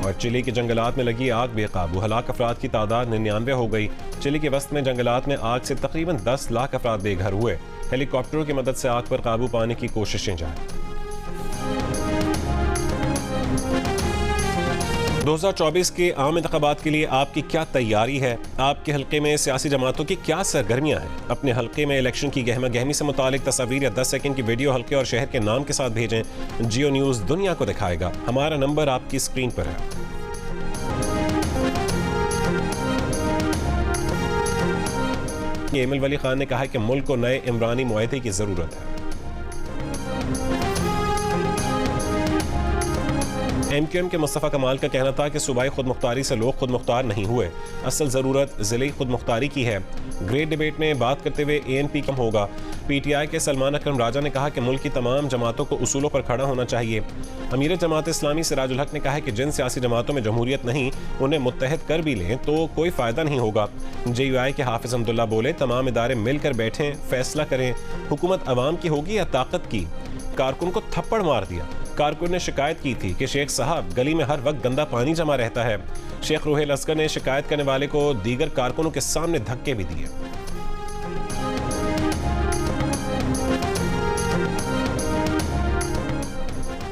और चिली के जंगलात में लगी आग बेकाबू, हलाक अफराद की तादाद 99 हो गई। चिली के वस्त में जंगलात में आग से तकरीबन 10 लाख अफराद बेघर हुए। हेलीकॉप्टरों की मदद से आग पर काबू पाने की कोशिशें जारी। 2024 के आम इंतखाबात के लिए आपकी क्या तैयारी है? आपके हल्के में सियासी जमातों की क्या सरगर्मियां हैं? अपने हल्के में इलेक्शन की गहमा गहमी से मुतालिक तस्वीर या 10 सेकंड की वीडियो हल्के और शहर के नाम के साथ भेजें। जियो न्यूज़ दुनिया को दिखाएगा। हमारा नंबर आपकी स्क्रीन पर है। एमिल वली खान ने कहा कि मुल्क को नए इमरानी मुआहदे की जरूरत है। एमक्यूएम के मुस्तफ़ा कमाल का कहना था कि सूबाई खुद मुख्तारी से लोग खुद मुख्तार नहीं हुए, असल ज़रूरत ज़िले खुद मुख्तारी की है। ग्रेट डिबेट में बात करते हुए ANP कम होगा। PTI के सलमान अकरम राजा ने कहा कि मुल्क की तमाम जमातों को उसूलों पर खड़ा होना चाहिए। अमीर जमात इस्लामी सिराजुल हक ने कहा कि जिन सियासी जमातों में जमहूरियत नहीं, उन्हें मुत्तहद कर भी लें तो कोई फ़ायदा नहीं होगा। JUI के हाफिज़ अब्दुल्ला बोले, तमाम इदारे मिलकर बैठें, फैसला करें, हुकूमत अवाम की होगी या ताकत की। कारकुन को थप्पड़ मार दिया। कारकुन ने शिकायत की थी कि शेख साहब गली में हर वक्त गंदा पानी जमा रहता है। शेख रुहेल असगर ने शिकायत करने वाले को दीगर कारकुनों के सामने धक्के भी दिए।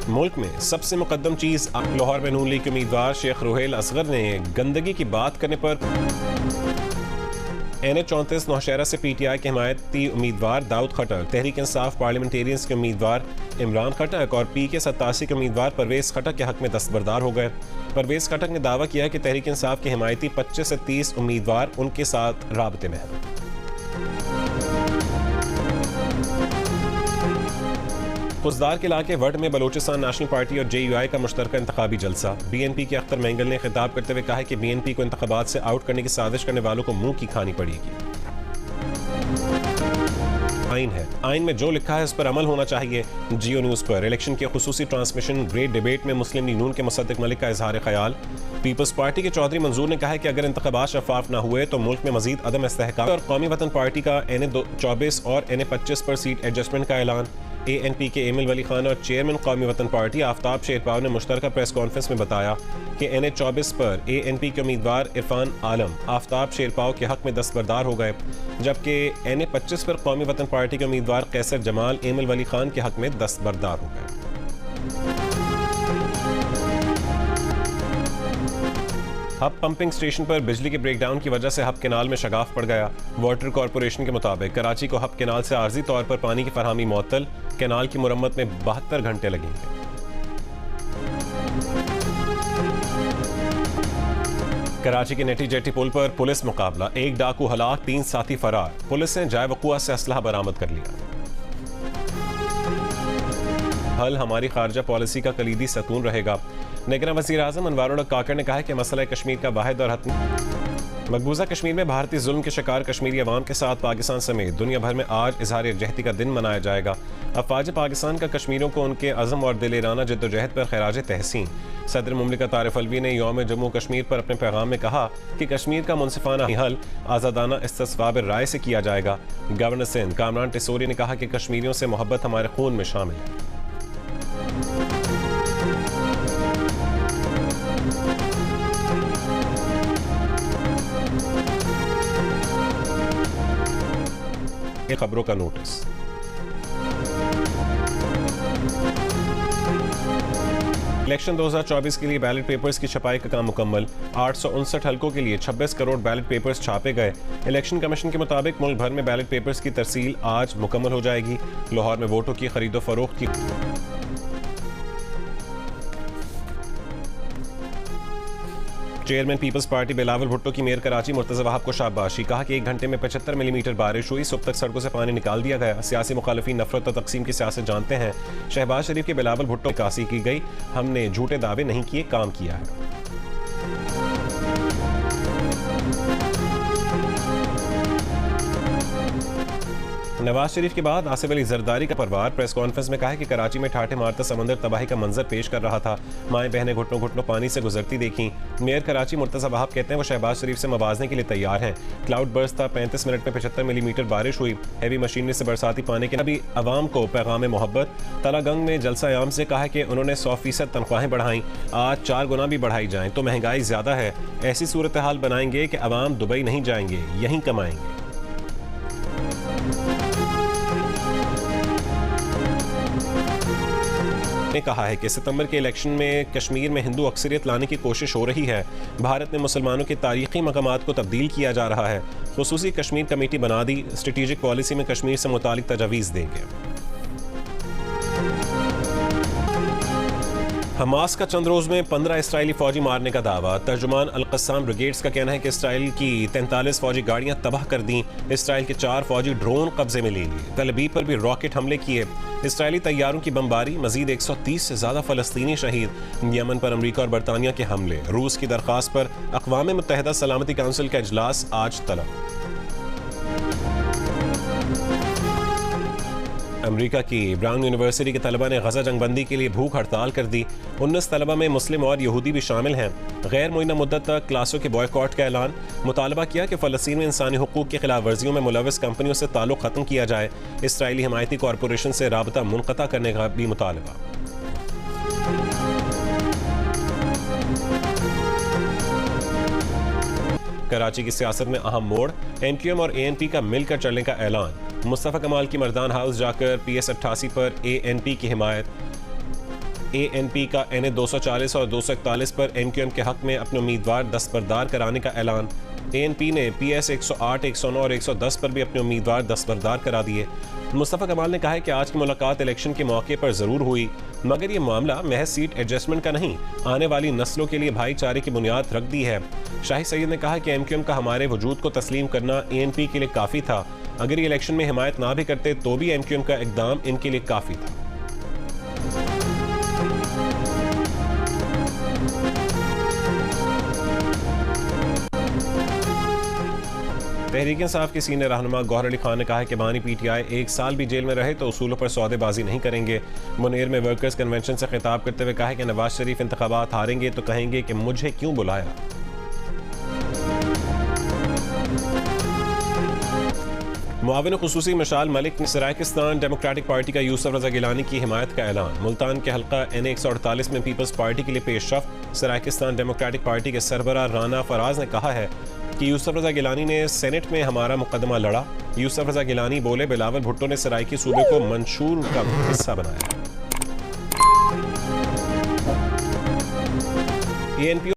मुल्क में सबसे मुकद्दम चीज, लाहौर में नून लीग के उम्मीदवार शेख रुहेल असगर ने गंदगी की बात करने पर NH34 नौशहरा से PTI के हिमायती उम्मीदवार दाऊद खटक, तहरीक इंसाफ पार्लियामेंटेरियंस के उम्मीदवार इमरान खटक और PK87 के उम्मीदवार परवेज खटक के हक में दस्तबरदार हो गए। परवेज खटक ने दावा किया कि तहरीक इंसाफ के हिमायती 25 से 30 उम्मीदवार उनके साथ राबते में हैं। खुजदार के इलाके वर्ड में बलोचिस्तान नेशनल पार्टी और JUI का मुश्तरका इंतखाबी जलसा। BNP के अख्तर मेंगल ने खिताब करते हुए कहा है कि BNP को इंतखाबात से आउट करने की साजिश करने वालों को मुंह की खानी पड़ेगी। आइन है, आइन में जो लिखा है उस पर अमल होना चाहिए। जियो न्यूज़ पर इलेक्शन के खुसूसी ट्रांसमिशन। ग्रेट डिबेट में मुस्लिम लीग नून के मुसद्दिक मलिक का इजहार ख्याल। पीपल्स पार्टी के चौधरी मंजूर ने कहा है कि अगर इंतखाबात शफाफ न हुए तो मुल्क में मजीद अदम इस्तेहकाम। और कौमी वतन पार्टी का NA24 और NA25 पर सीट एडजस्टमेंट का ऐलान। ANP के एमिल वली खान और चेयरमैन कौमी वतन पार्टी आफ्ताब शेरपाव ने मुश्तरका प्रेस कॉन्फ्रेंस में बताया कि NA24 पर ANP के उम्मीदवार इरफान आलम आफ्ताब शेरपाव के हक में दस्तबरदार हो गए, जबकि NA25 पर कौमी वतन पार्टी के उम्मीदवार कैसर जमाल एमिल वली खान के हक में दस्तबरदार हो गए। हब पंपिंग स्टेशन पर बिजली के ब्रेकडाउन की वजह से हब केनाल में शगाफ पड़ गया। वाटर कॉरपोरेशन के मुताबिक कराची को हब केनाल से आर्जी तौर पर पानी की फरहमी मुअत्तल। केनाल की मुरम्मत में 72 घंटे लगेंगे। कराची के नेटी जेटी पुल पर पुलिस मुकाबला, एक डाकू हलाक, 3 साथी फरार। पुलिस ने जाए वक़ुआ से असलहा बरामद कर लिया। हल हमारी खारजा पॉलिसी का कलीदी सतून रहेगा। निगरान वज़ीर आज़म अनवारुल्लाह काकड़ ने कहा है कि मसला कश्मीर का वाहिद और हतमी मकबूजा कश्मीर में भारतीय जुल्म के शिकार कश्मीरी अवाम के साथ पाकिस्तान समेत दुनिया भर में आज इजहार यकजहती का दिन मनाया जाएगा। अफवाज पाकिस्तान का कश्मीरियों को उनके अज़म और दिलेराना जद्दोजहद पर खैराज तहसीन। सदर मुमलिकत आरिफ अलवी ने यौम जम्मू कश्मीर पर अपने पैगाम में कहा कि कश्मीर का मुनसिफाना हल आज़ादाना इस्तिस्वाब राय से किया जाएगा। गवर्नर सिंध कामरान टिसोरी ने कहा कि कश्मीरियों से मोहब्बत हमारे खून में शामिल है। खबरों का नोटिस। इलेक्शन 2024 के लिए बैलेट पेपर्स की छपाई का काम मुकम्मल। 859 हलकों के लिए 26 करोड़ बैलेट पेपर्स छापे गए। इलेक्शन कमीशन के मुताबिक मुल्क भर में बैलेट पेपर्स की तरसील आज मुकम्मल हो जाएगी। लाहौर में वोटों की खरीदो फरोख्त की chairman people's party Bilawal Bhutto की मेयर कराची मुर्तज़ा वहाब को शाबाशी। कहा कि 1 घंटे में 75 मिलीमीटर बारिश हुई, सुबह तक सड़कों से पानी निकाल दिया गया। सियासी मुखालिफिन नफरत और तकसीम की सियासत जानते हैं। शहबाज शरीफ के बिलावल भुट्टो की कासी की गई, हमने झूठे दावे नहीं किए, काम किया है। नवाज शरीफ के बाद आसिफ अली जरदारी का परिवार प्रेस कॉन्फ्रेंस में कहा कि कराची में ठाठे मारता समंदर तबाही का मंजर पेश कर रहा था। माएँ बहनें घुटनों घुटनों पानी से गुजरती देखी। मेयर कराची मुर्तज़ा वहाब कहते हैं वो शहबाज शरीफ से मवाजने के लिए तैयार हैं। क्लाउड बर्स्ट था, 35 मिनट में 75 मिलीमीटर बारिश हुई। हैवी मशीनरी से बरसाती पानी के अभी अवाम को पैगाम मोहब्बत। तलागंग में जलसा आम से कहा कि उन्होंने 100% तनख्वाहें बढ़ाई, आज 4 गुना भी बढ़ाई जाएं तो महंगाई ज़्यादा है। ऐसी सूरत हाल बनाएंगे कि अवाम दुबई नहीं जाएंगे, यहीं कमाएंगे। ने कहा है कि सितंबर के इलेक्शन में कश्मीर में हिंदू अक्सरियत लाने की कोशिश हो रही है। भारत में मुसलमानों के तारीखी मकामात को तब्दील किया जा रहा है। खुसूसी कश्मीर कमेटी बना दी, स्ट्रेटेजिक पॉलिसी में कश्मीर से मुतालिक तजावीज़ देंगे। हमास का चंद रोज में 15 इसराइली फौजी मारने का दावा। तर्जुमान अल-कस्साम ब्रिगेड्स का कहना है कि इसराइल की 43 फौजी गाड़ियां तबाह कर दी। इसराइल के 4 फौजी ड्रोन कब्जे में ले लिए। तल अवीव पर भी रॉकेट हमले किए। इसराइली तैयारों की बमबारी, मजीद 130 से ज्यादा फलस्तीनी शहीद। यमन पर अमरीका और बरतानिया के हमले। रूस की दरख्वास्त पर अक़वाम मुत्तहिदा सलामती काउंसिल का इजलास आज तलब। अमेरिका की ब्राउन यूनिवर्सिटी के तलबा ने गजा जंगबंदी के लिए भूख हड़ताल कर दी। 19 तलबा में मुस्लिम और यहूदी भी शामिल हैं। गैर मुइन्ना मुद्दत तक क्लासों के बॉयकॉट का ऐलान। मुतालबा किया कि फ़लस्तीन में इंसानी हुकूक की खिलाफ वर्जियों में मुलविस कंपनियों से ताल्लुक़ ख़त्म किया जाए। इसराइली हिमायती कॉरपोरेशन से राबता मुनक़ता करने का भी मुतालबा। कराची की सियासत में अहम मोड़। MQM और ANP का मिलकर चलने का ऐलान। मुस्तफ़ा कमाल की मर्दान हाउस जाकर PS 88 पर ANP की हिमायत। ANP का NA 240 और 241 पर MQM के हक में अपने उम्मीदवार दस्तबरदार कराने का ऐलान। ANP ने PS 108, 109 और 110 पर भी अपने उम्मीदवार दस्तबरदार करा दिए। मुस्तफ़ा कमाल ने कहा है कि आज की मुलाकात इलेक्शन के मौके पर ज़रूर हुई, मगर ये मामला महज सीट एडजस्टमेंट का नहीं, आने वाली नस्लों के लिए भाईचारे की बुनियाद रख दी है। शाही सैयद ने कहा कि MQM का हमारे वजूद को तस्लीम करना ANP के लिए काफ़ी था। अगर ये इलेक्शन में हिमायत ना भी करते तो भी MQM का इक़दाम इनके लिए काफ़ी था। तहरीक इंसाफ के सीनियर रहनुमा गौहर अली खान ने कहा है कि बानी PTI 1 साल भी जेल में रहे तो उसूलों पर सौदेबाजी नहीं करेंगे। मुनेर में वर्कर्स कन्वेंशन से खिताब करते हुए कहा है कि नवाज शरीफ इंतखाबात हारेंगे तो कहेंगे कि मुझे क्यों बुलाया। मुआविन खुसूसी मशाल मलिक ने सराकिस्तान डेमोक्रेटिक पार्टी का यूसुफ रजा गिलानी की हिमायत का ऐलान। मुल्तान के हल्का NA 148 में पीपल्स पार्टी के लिए पेशरफ्त। सराकिस्तान डेमोक्रेटिक पार्टी के सरबराह राना फराज ने कहा है कि यूसुफ रजा गिलानी ने सेनेट में हमारा मुकदमा लड़ा। यूसुफ रजा गिलानी बोले, बिलावल भुट्टो ने सराइकी सूबे को मंशूर का हिस्सा बनाया। ANP